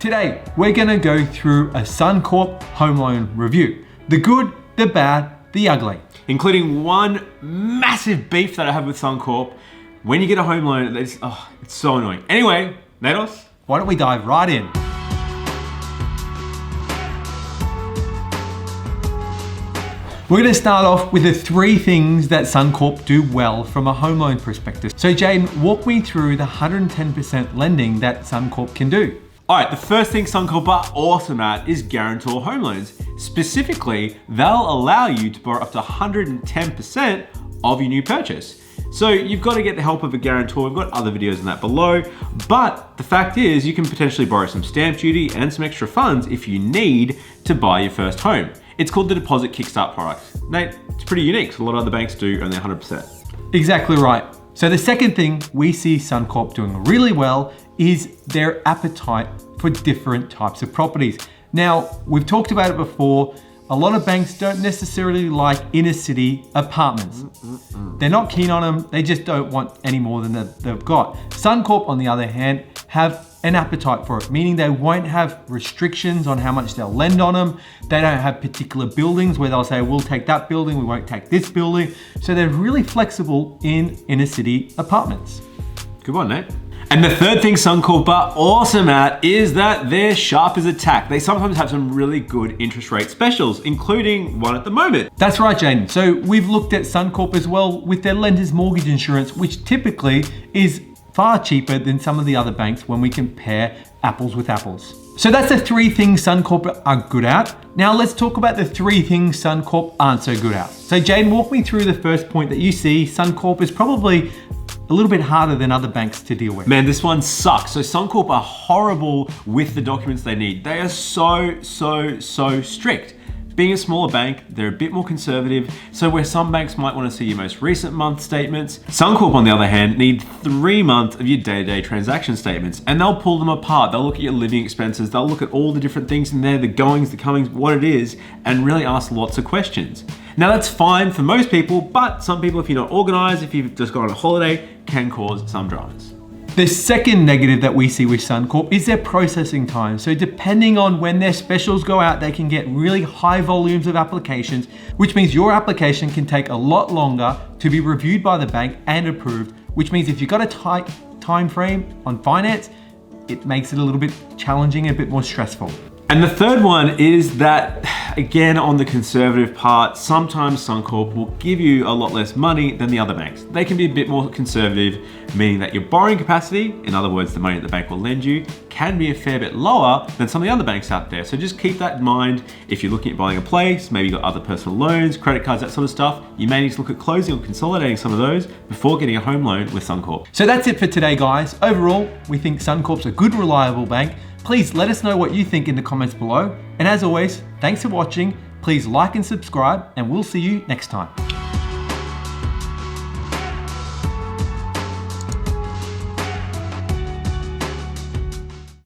Today, we're gonna go through a Suncorp home loan review. The good, the bad, the ugly. Including one massive beef that I have with Suncorp. When you get a home loan, it's so annoying. Anyway, Nados, why don't we dive right in? We're going to start off with the 3 things that Suncorp do well from a home loan perspective. So Jaden, walk me through the 110% lending that Suncorp can do. All right, the first thing Suncorp are awesome at is Guarantor home loans. Specifically, they'll allow you to borrow up to 110% of your new purchase. So you've got to get the help of a guarantor. We've got other videos on that below. But the fact is you can potentially borrow some stamp duty and some extra funds if you need to buy your first home. It's called the Deposit Kickstart product. Nate, it's pretty unique. So a lot of other banks do only 100%. Exactly right. So the second thing we see Suncorp doing really well is their appetite for different types of properties. Now, we've talked about it before. A lot of banks don't necessarily like inner city apartments. They're not keen on them. They just don't want any more than they've got. Suncorp, on the other hand, have an appetite for it, meaning they won't have restrictions on how much they'll lend on them. They don't have particular buildings where they'll say, we'll take that building, we won't take this building. So they're really flexible in inner city apartments. Good one, Nate. And the third thing Suncorp are awesome at is that they're sharp as a tack. They sometimes have some really good interest rate specials, including one at the moment. That's right, Jaden. So we've looked at Suncorp as well with their lender's mortgage insurance, which typically is far cheaper than some of the other banks when we compare apples with apples. So that's the 3 things Suncorp are good at. Now let's talk about the 3 things Suncorp aren't so good at. So Jaden, walk me through the first point that you see Suncorp is probably a little bit harder than other banks to deal with. Man, this one sucks. So Suncorp are horrible with the documents they need. They are so strict. Being a smaller bank, they're a bit more conservative. So where some banks might want to see your most recent month statements, Suncorp on the other hand need 3 months of your day-to-day transaction statements, and they'll pull them apart. They'll look at your living expenses. They'll look at all the different things in there, the goings, the comings, what it is, and really ask lots of questions. Now that's fine for most people, but some people, if you're not organized, if you've just gone on a holiday, can cause some dramas. The second negative that we see with Suncorp is their processing time. So depending on when their specials go out, they can get really high volumes of applications, which means your application can take a lot longer to be reviewed by the bank and approved, which means if you've got a tight time frame on finance, it makes it a little bit challenging, a bit more stressful. And the third one is that, again, on the conservative part, sometimes Suncorp will give you a lot less money than the other banks. They can be a bit more conservative, meaning that your borrowing capacity, in other words, the money that the bank will lend you, can be a fair bit lower than some of the other banks out there. So just keep that in mind. If you're looking at buying a place, maybe you've got other personal loans, credit cards, that sort of stuff, you may need to look at closing or consolidating some of those before getting a home loan with Suncorp. So that's it for today, guys. Overall, we think Suncorp's a good, reliable bank. Please let us know what you think in the comments below. And as always, thanks for watching. Please like and subscribe, and we'll see you next time.